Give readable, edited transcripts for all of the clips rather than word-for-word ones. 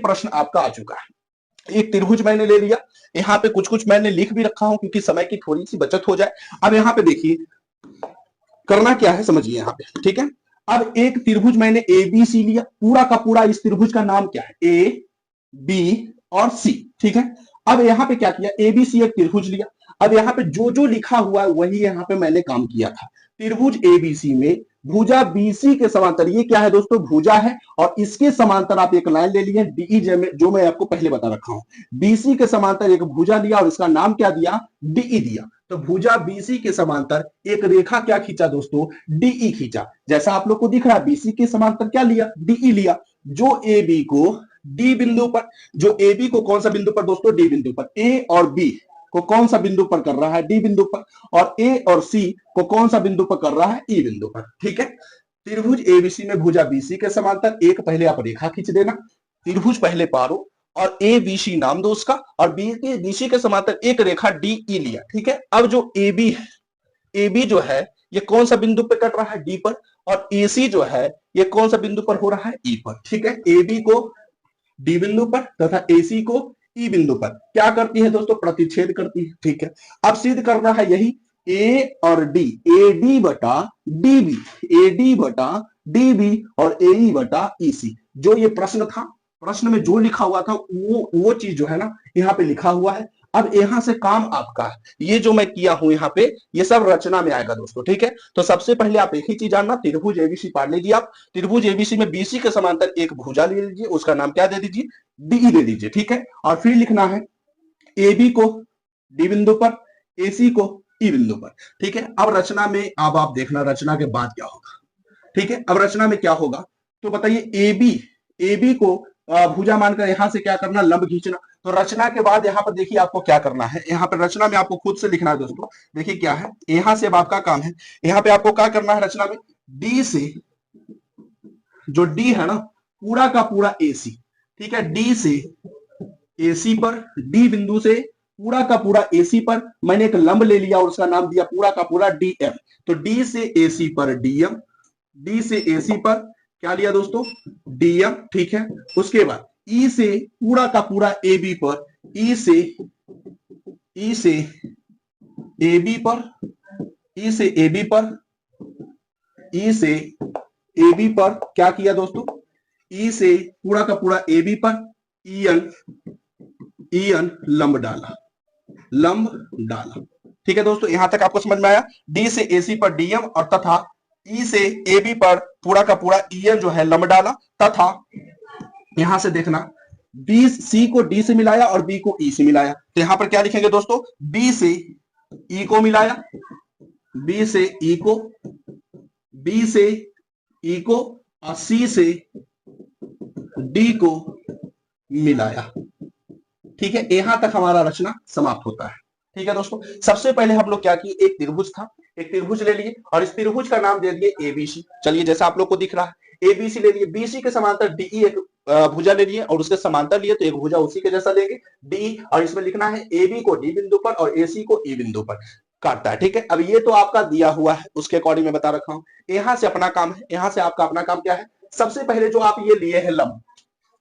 प्रश्न आपका आ चुका है। एक त्रिभुज मैंने ले लिया, यहाँ पे कुछ कुछ मैंने लिख भी रखा हूं क्योंकि समय की थोड़ी सी बचत हो जाए। अब यहाँ पे देखिए करना क्या है, समझिए यहाँ पे, ठीक है। अब एक त्रिभुज मैंने ए बी सी लिया, पूरा का पूरा इस त्रिभुज का नाम क्या है, ए बी और सी, ठीक है। अब यहाँ पे क्या किया, ए बी सी एक त्रिभुज लिया। अब यहाँ पे जो जो लिखा हुआ है वही यहाँ पे मैंने काम किया था। त्रिभुज एबीसी में भुजा बीसी के समांतर, ये क्या है दोस्तों, भुजा है, और इसके समांतर आप एक लाइन ले लिए डीई, जो मैं आपको पहले बता रखा हूं। बीसी के समांतर एक भुजा लिया और इसका नाम क्या दिया, डीई दिया। तो भुजा बीसी के समांतर एक रेखा क्या खींचा दोस्तों, डीई खींचा। जैसा आप लोग को दिख रहा है, बीसी के समांतर क्या लिया, डीई लिया। जो ए बी को डी बिंदु पर, जो ए बी को कौन सा बिंदु पर दोस्तों, डी बिंदु पर, ए और बी को कौन सा बिंदु पर कर रहा है, डी बिंदु पर, और ए और सी को कौन सा बिंदु पर कर रहा है, ई बिंदु पर, ठीक है। त्रिभुज एबीसी में भुजा बीसी के समांतर एक पहले आप रेखा खींच देना, त्रिभुज पहले पारो और ए बी सी नाम दो उसका, और बीसी के समांतर एक रेखा डी ई लिया, ठीक है। अब जो ए बी है, ए बी जो है ये कौन सा बिंदु पर कट रहा है, डी पर, और ए सी जो है ये कौन सा बिंदु पर हो रहा है, ई पर, ठीक है। ए बी को डी बिंदु पर तथा ए सी को ई बिंदु पर क्या करती है दोस्तों, प्रतिच्छेद करती है, ठीक है। अब सिद्ध करना है यही, ए और डी, ए डी बटा डी बी, ए डी बटा डी बी और ए ई बटा ई सी। जो ये प्रश्न था, प्रश्न में जो लिखा हुआ था वो चीज जो है ना यहाँ पे लिखा हुआ है। अब यहां से काम आपका है, ये जो मैं किया हूं यहाँ पे ये सब रचना में आएगा दोस्तों, ठीक है। तो सबसे पहले आप एक ही चीज जानना, त्रिभुज एबीसी पढ़ लीजिए आप। त्रिभुज एबीसी में बीसी के समांतर एक भुजा ले लीजिए, उसका नाम क्या दे दीजिए, डीई दे दीजिए, ठीक है। और फिर लिखना है ए बी को डी बिंदु पर, ए सी को ई बिंदु पर, ठीक है। अब रचना में अब आप देखना रचना के बाद क्या होगा, ठीक है। अब रचना में क्या होगा तो बताइए, ए बी को भुजा मानकर यहां से क्या करना, लंब खींचना। तो रचना के बाद यहाँ पर देखिए आपको क्या करना है, यहाँ पर रचना में आपको खुद से लिखना है दोस्तों। देखिए क्या है, यहां से अब आपका काम है, यहाँ पे आपको क्या करना है रचना में, डी से, जो डी है ना पूरा का पूरा ए सी, ठीक है, डी से ए सी पर, डी बिंदु से पूरा का पूरा एसी पर मैंने एक लंब ले लिया और उसका नाम दिया पूरा का पूरा डीएम। तो डी से एसी पर डीएम, डी से एसी पर क्या लिया दोस्तों, डीएम, ठीक है। उसके बाद ई से पूरा का पूरा ए बी पर, ई से ए बी पर, ई से ए बी पर, ई से ए बी पर क्या किया दोस्तों, ई से पूरा का पूरा ए बी पर ईएन लंब डाला, लंब डाला, ठीक है दोस्तों। यहां तक आपको समझ में आया। डी से एसी पर डीएम और तथा ई से ए बी पर पूरा का पूरा ईएन जो है लंब डाला, तथा यहां से देखना बी सी को डी से मिलाया और बी को ई से मिलाया। तो यहां पर क्या लिखेंगे दोस्तों, बी से ई को मिलाया, बी से ई को, बी से ई को और सी से डी को मिलाया, ठीक है। यहां तक हमारा रचना समाप्त होता है, ठीक है दोस्तों। सबसे पहले हम लोग क्या किए, एक त्रिभुज था, एक त्रिभुज ले लिए और इस त्रिभुज का नाम दे दिए एबीसी। चलिए जैसा आप लोग को दिख रहा है, एबीसी ले लिए, बीसी के समांतर डीई एक भुजा ले लिए और उसके समांतर लिए तो एक भुजा उसी के जैसा लेंगे डी, और इसमें लिखना है एबी को डी बिंदु पर और एसी को ई बिंदु पर काटता है, ठीक है। अब ये तो आपका दिया हुआ है, उसके अकॉर्डिंग मैं बता रखा हूं। यहां से अपना काम है, यहां से आपका अपना काम क्या है, सबसे पहले जो आप ये लिए है लंब,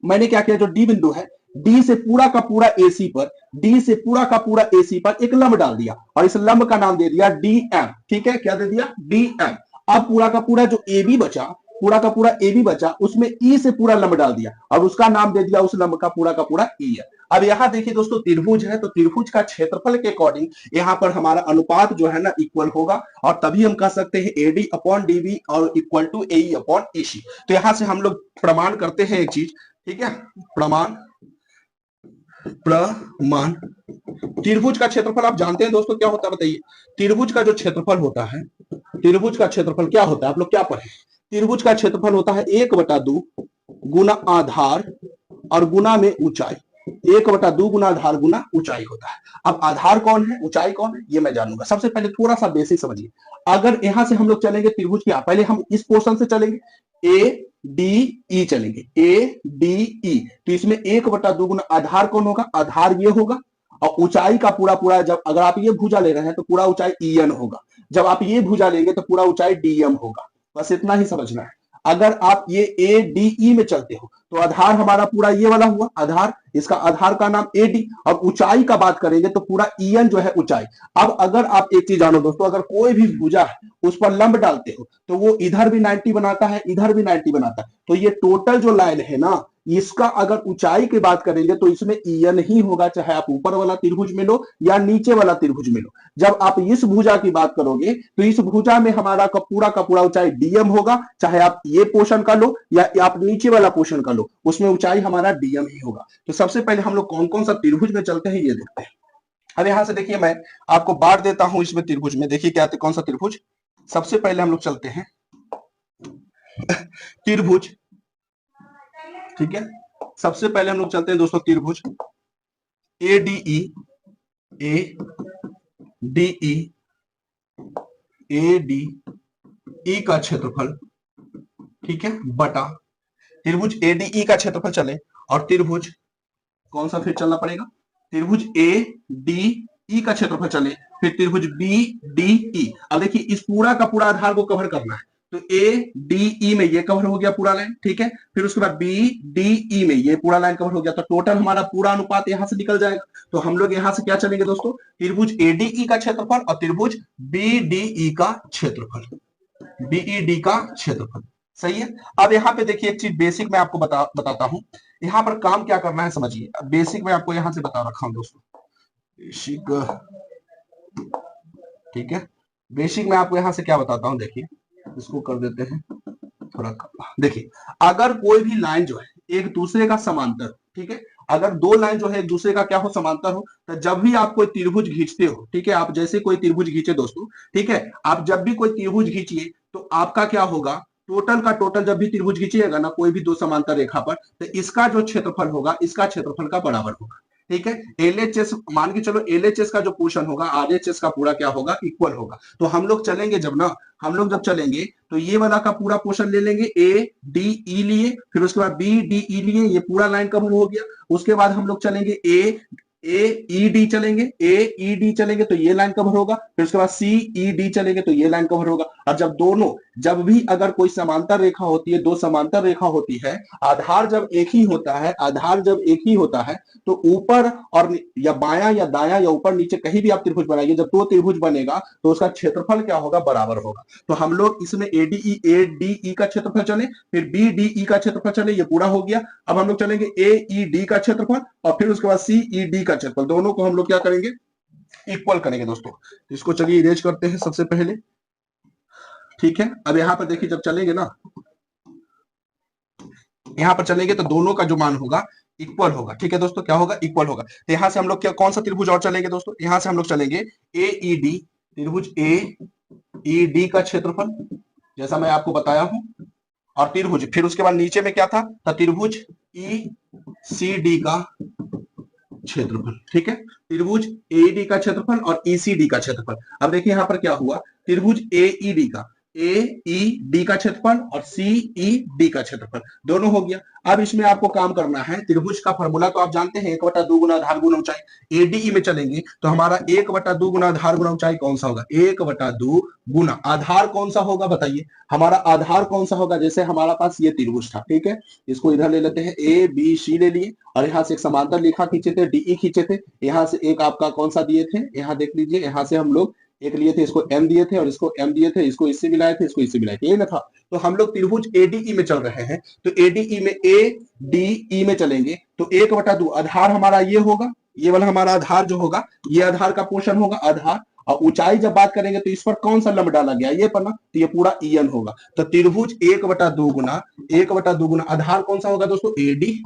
मैंने क्या किया, जो डी बिंदु है डी से पूरा का पूरा एसी पर, डी से पूरा का पूरा एसी पर एक लंब डाल दिया और इस लंब का नाम दे दिया डीएम, ठीक है। क्या दे दिया, डीएम। अब पूरा का पूरा जो एबी बचा, पूरा का पूरा एबी बचा, उसमें ई से पूरा लंब डाल दिया और उसका नाम दे दिया उस लंब का पूरा ई है। अब यहां देखिए दोस्तों त्रिभुज है, तो त्रिभुज का क्षेत्रफल के अकॉर्डिंग यहां पर हमारा अनुपात जो है ना इक्वल होगा, और तभी हम कह सकते हैं एडी अपॉन डीबी और equal to AE upon EC. तो यहां से हम लोग प्रमाण करते हैं एक चीज, ठीक है, प्रमाण त्रिभुज का क्षेत्रफल आप जानते हैं दोस्तों क्या होता है, बताइए। त्रिभुज का जो क्षेत्रफल होता है, त्रिभुज का क्षेत्रफल क्या होता है, आप लोग क्या पढ़े, त्रिभुज का क्षेत्रफल होता है 1/2 गुना आधार और गुना में ऊंचाई, 1/2 गुना आधार गुना ऊंचाई होता है। अब आधार कौन है, ऊंचाई कौन है, ये मैं जानूंगा। सबसे पहले थोड़ा सा बेसिक समझिए। अगर यहां से हम लोग चलेंगे त्रिभुज की, पहले हम इस पोर्शन से चलेंगे, ए डी ई चलेंगे, ए डी ई। तो इसमें 1/2 गुना आधार कौन होगा, आधार ये होगा, और ऊंचाई का पूरा पूरा, जब अगर आप ये भुजा ले रहे हैं तो पूरा ऊंचाई ईएन होगा, जब आप ये भुजा लेंगे तो पूरा ऊंचाई डीएम होगा। बस इतना ही समझना है। अगर आप ये ए डी ई में चलते हो तो आधार हमारा पूरा ये वाला हुआ आधार, इसका आधार का नाम ए डी। और ऊंचाई का बात करेंगे तो पूरा ईएन जो है ऊंचाई। अब अगर आप एक चीज जानो दोस्तों, अगर कोई भी भुजा है उस पर लंब डालते हो तो वो इधर भी 90 बनाता है, इधर भी 90 बनाता है। तो ये टोटल जो लाइन है ना, इसका अगर ऊंचाई की बात करेंगे तो इसमें ईएन ही होगा, चाहे आप ऊपर वाला त्रिभुज में लो या नीचे वाला त्रिभुज में लो। जब आप इस भुजा की बात करोगे तो इस भुजा में हमारा का पूरा ऊंचाई डीएम होगा, चाहे आप ये पोर्शन का लो या आप नीचे वाला पोर्शन का लो, उसमें ऊंचाई हमारा डीएम ही होगा। तो सबसे पहले हम लोग कौन कौन सा त्रिभुज में चलते हैं ये देखते हैं। अब यहां से देखिए मैं आपको बांट देता हूं इसमें त्रिभुज में। देखिए क्या कौन सा त्रिभुज। सबसे पहले हम लोग चलते हैं त्रिभुज, ठीक है। सबसे पहले हम लोग चलते हैं दोस्तों त्रिभुज A D E, A D E, A D E का क्षेत्रफल, ठीक है, बटा त्रिभुज ए डी ई का क्षेत्रफल चले। और त्रिभुज कौन सा फिर चलना पड़ेगा, त्रिभुज ए डी ई का क्षेत्रफल चले, फिर त्रिभुज बी डी ई। अब देखिए इस पूरा का पूरा आधार को कवर करना है, तो ए डी ई में ये कवर हो गया पूरा लाइन, ठीक है। फिर उसके बाद बी डी ई में ये पूरा लाइन कवर हो गया, तो टोटल हमारा पूरा अनुपात यहां से निकल जाएगा। तो हम लोग यहां से क्या चलेंगे दोस्तों, त्रिभुज ए डी ई का क्षेत्रफल और त्रिभुज बी डी ई का क्षेत्रफल, बीईडी का क्षेत्रफल, सही है। अब यहाँ पे देखिए एक चीज बेसिक मैं आपको बताता हूं, यहाँ पर काम क्या करना है समझिए। बेसिक मैं आपको यहां से बता रखा हूं दोस्तों, बेसिक, ठीक है। बेसिक मैं आपको यहां से क्या बताता हूं, देखिए इसको कर देते हैं थोड़ा कम। देखिए अगर कोई भी लाइन जो है एक दूसरे का समांतर, ठीक है, अगर दो लाइन जो है एक दूसरे का क्या हो, समांतर हो, तो जब भी आप कोई त्रिभुज खींचते हो, ठीक है, आप जैसे कोई त्रिभुज खींचे दोस्तों, ठीक है, आप जब भी कोई त्रिभुज खींचिए तो आपका क्या होगा, टोटल का टोटल जब भी त्रिभुज खींचिएगा ना कोई भी दो समांतर रेखा पर, तो इसका जो क्षेत्रफल होगा इसका क्षेत्रफल का बराबर होगा, ठीक है। एलएचएस मान के चलो, एलएचएस का जो पोर्शन होगा आरएचएस का पूरा क्या होगा, इक्वल होगा। तो हम लोग चलेंगे जब ना, हम लोग जब चलेंगे तो ये वाला का पूरा पोर्शन ले लेंगे, ए डी ई लिए, फिर उसके बाद बी डी ई लिए, ये पूरा लाइन कवर हो गया। उसके बाद हम लोग चलेंगे ए ई डी चलेंगे, ए ई डी चलेंगे तो ये लाइन कवर होगा, फिर उसके बाद सी ई डी चलेंगे तो ये लाइन कवर होगा। और जब दोनों, जब भी अगर कोई समांतर रेखा होती है, दो समांतर रेखा होती है, आधार जब एक ही होता है, आधार जब एक ही होता है, तो ऊपर और या बायां या दायां या ऊपर नीचे कहीं भी आप त्रिभुज बनाइए, जब दो त्रिभुज बनेगा तो उसका क्षेत्रफल क्या होगा, बराबर होगा। तो हम लोग इसमें ए डी ई का क्षेत्रफल चले, फिर बी डी ई का क्षेत्रफल चले, ये पूरा हो गया। अब हम लोग चलेंगे ए ई डी का क्षेत्रफल और फिर उसके बाद सी ई डी का क्षेत्रफल, दोनों को हम लोग क्या करेंगे, इक्वल करेंगे दोस्तों। इसको चलिए इरेज करते हैं सबसे पहले, ठीक है। अब यहां पर देखिए जब चलेंगे ना, यहां पर चलेंगे तो दोनों का जो मान होगा इक्वल होगा, ठीक है दोस्तों, क्या होगा, इक्वल होगा। तो यहां से हम लोग क्या, कौन सा त्रिभुज और चलेंगे दोस्तों, यहां से हम लोग चलेंगे ए ई डी, त्रिभुज ए ई डी का क्षेत्रफल जैसा मैं आपको बताया हूं, और त्रिभुज, फिर उसके बाद नीचे में क्या था, त्रिभुज ई सी डी का क्षेत्रफल, ठीक है, त्रिभुज ए डी का क्षेत्रफल और ईसीडी का क्षेत्रफल। अब देखिए यहां पर क्या हुआ, त्रिभुज ए ई डी का, ए ई डी का क्षेत्रफल और सी ई डी का क्षेत्रफल दोनों हो गया। अब इसमें आपको काम करना है, त्रिभुज का फॉर्मूला तो आप जानते हैं, 1/2 गुना आधार गुना ऊंचाई। एडीई में चलेंगे तो हमारा 1/2 गुना आधार गुना ऊंचाई कौन सा होगा, 1/2 गुना आधार कौन सा होगा, बताइए हमारा आधार कौन सा होगा। जैसे हमारा पास ये त्रिभुज था, ठीक है, इसको इधर ले लेते हैं, ए बी सी ले लिए और यहाँ से एक समांतर रेखा खींचे थे, डीई खींचे थे, यहाँ से एक आपका कौन सा दिए थे, यहाँ देख लीजिए, यहाँ से हम लोग एक लिए थे, इसको एम दिए थे और इसको एम दिए थे, इसको इससे मिलाए थे, इसको इससे मिलाए थे, ये ना था। तो हम लोग त्रिभुज एडीई में चल रहे हैं, तो एडीई में ए डी ई में चलेंगे तो 1/2 आधार हमारा ये होगा, ये वाला हमारा आधार जो होगा, ये आधार का पोर्शन होगा आधार। और ऊंचाई जब बात करेंगे तो इस पर कौन सा लंब डाला गया, ये पर ना, तो ये पूरा ईएन होगा। तो त्रिभुज 1/2 गुना आधार कौन सा होगा दोस्तों, एडी,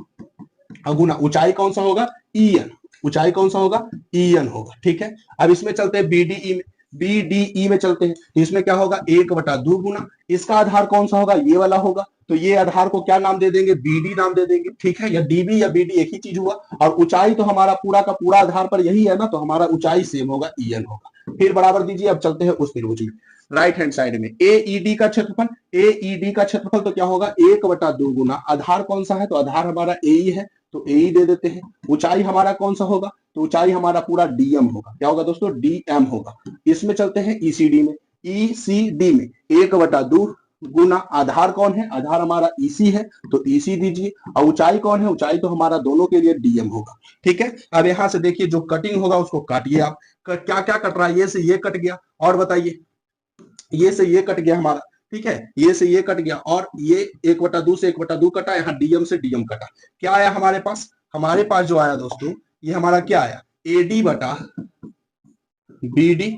गुना ऊंचाई कौन सा होगा, ईएन, ऊंचाई कौन सा होगा, ईएन होगा, ठीक है। अब इसमें चलते हैं बीडीई में, बीडीई में चलते हैं, इसमें क्या होगा, 1/2 गुना, इसका आधार कौन सा होगा, ये वाला होगा, तो ये आधार को क्या नाम दे देंगे, बीडी नाम दे देंगे, ठीक है, या डीबी या बीडी एक ही चीज हुआ। और ऊंचाई तो हमारा पूरा का पूरा आधार पर यही है ना, तो हमारा ऊंचाई सेम होगा, ईएन होगा। फिर बराबर दीजिए, अब चलते हैं उस त्रिभुज में, राइट हैंड साइड में एईडी का क्षेत्रफल, एईडी का क्षेत्रफल तो क्या होगा, 1/2 गुना आधार कौन सा है, तो आधार हमारा एई है, तो एई दे देते हैं। ऊंचाई हमारा कौन सा होगा, तो ऊंचाई हमारा पूरा डीएम होगा, क्या होगा दोस्तों, डीएम होगा। इसमें चलते हैं ईसीडी में, ईसीडी में 1/2 गुना आधार कौन है, आधार हमारा ईसी है तो ईसी दीजिए, और ऊंचाई कौन है, ऊंचाई तो हमारा दोनों के लिए डीएम होगा। ठीक है, अब यहां से देखिए जो कटिंग होगा उसको काटिए आप। क्या क्या कट रहा है, ये से ये कट गया, और बताइए ये से ये कट गया हमारा। ठीक है, ये से ये कट गया, और ये 1/2 से 1/2 कटा, यहाँ डीएम से डीएम कटा। क्या आया हमारे पास, हमारे पास जो आया दोस्तों, ये हमारा क्या आया, एडी बटा बीडी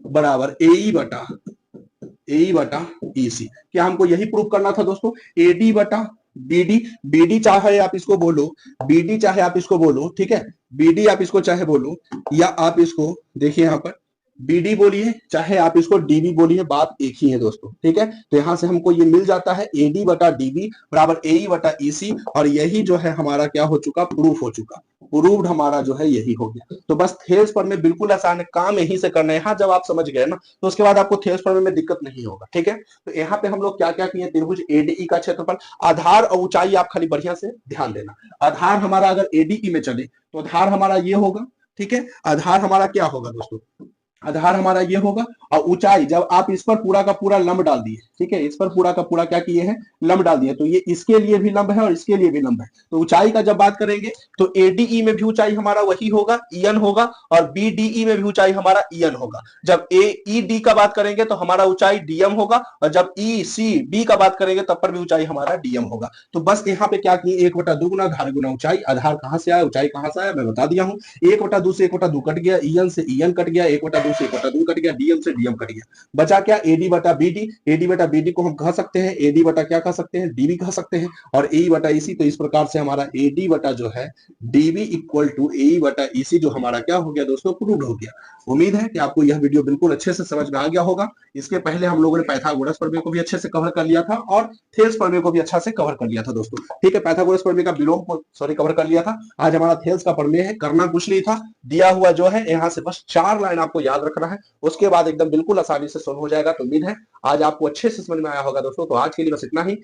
बराबर एई बटा ईसी। क्या हमको यही प्रूव करना था दोस्तों, एडी बटा बीडी, बीडी चाहे आप इसको बोलो, बीडी चाहे आप इसको बोलो, ठीक है, बीडी आप इसको चाहे बोलो, या आप इसको देखिए यहां पर बीडी बोलिए चाहे आप इसको डीबी बोलिए, बात एक ही है दोस्तों। ठीक है, तो यहां से हमको ये मिल जाता है एडी बटा डीबी बराबर एई बटा ईसी, और यही जो है हमारा क्या हो चुका, प्रूफ हो चुका, प्रूव्ड हमारा जो है यही हो गया। तो बस थेल्स प्रमेय बिल्कुल आसान है, काम यहीं से करना है। यहाँ जब आप समझ गए ना तो उसके बाद आपको थेल्स प्रमेय में दिक्कत नहीं होगा। ठीक है, तो यहाँ पे हम लोग क्या क्या किए, त्रिभुज एडीई का क्षेत्रफल, आधार और ऊंचाई आप खाली बढ़िया से ध्यान देना। आधार हमारा अगर एडीई में चले तो आधार हमारा ये होगा। ठीक है, आधार हमारा क्या होगा दोस्तों, आधार हमारा ये होगा, और ऊंचाई जब आप इस पर पूरा का पूरा लंब डाल दिए, ठीक है, इस पर पूरा का पूरा क्या किए हैं, लंब डाल दिए, तो ये इसके लिए भी लंब है और इसके लिए भी लंब है। तो ऊंचाई का जब बात करेंगे तो एडीई में भी ऊंचाई हमारा वही होगा, ईएन होगा, और बीडीई में भी ऊंचाई हमारा ईएन होगा। जब एईडी का बात करेंगे तो हमारा ऊंचाई डीएम होगा, और जब ईसीबी का बात करेंगे तब पर भी ऊंचाई हमारा डीएम होगा। तो बस यहाँ पे क्या किए, 1/2 गुना आधार गुना ऊंचाई। आधार कहां से आया, ऊंचाई कहां से आया, मैं बता दिया हूं। 1/2 से 1/2 कट गया, ईएन से ईएन कट गया, 1/2 से 1/2 कट गया, डीएम से डीएम कट गया, बचा क्या, एडी बटा बीडी। एडी बटा बीडी को हम कह सकते हैं एडी बटा क्या कह सकते हैं, डीबी कह सकते हैं, और एई बटा ईसी। तो इस प्रकार से हमारा एडी बटा जो है डीबी इक्वल टू एई बटा ईसी जो हमारा क्या हो गया दोस्तों, प्रूव्ड हो गया। उम्मीद है कि आपको यह वीडियो बिल्कुल अच्छे से समझ में आ गया होगा। इसके पहले हम लोगों ने पाइथागोरस प्रमेय को भी अच्छे से कवर कर लिया था, और थेल्स प्रमेय को भी अच्छा से कवर कर लिया था दोस्तों। ठीक है, पाइथागोरस प्रमेय का विलोम को कवर कर लिया था। आज हमारा थेल्स का प्रमेय है, करना कुछ नहीं था, दिया हुआ जो है यहाँ से बस 4 लाइन आपको याद रखना है, उसके बाद एकदम बिल्कुल आसानी से सोल्व हो जाएगा। तो उम्मीद है आज आपको अच्छे से समझ में आया होगा दोस्तों। तो आज के लिए बस इतना ही।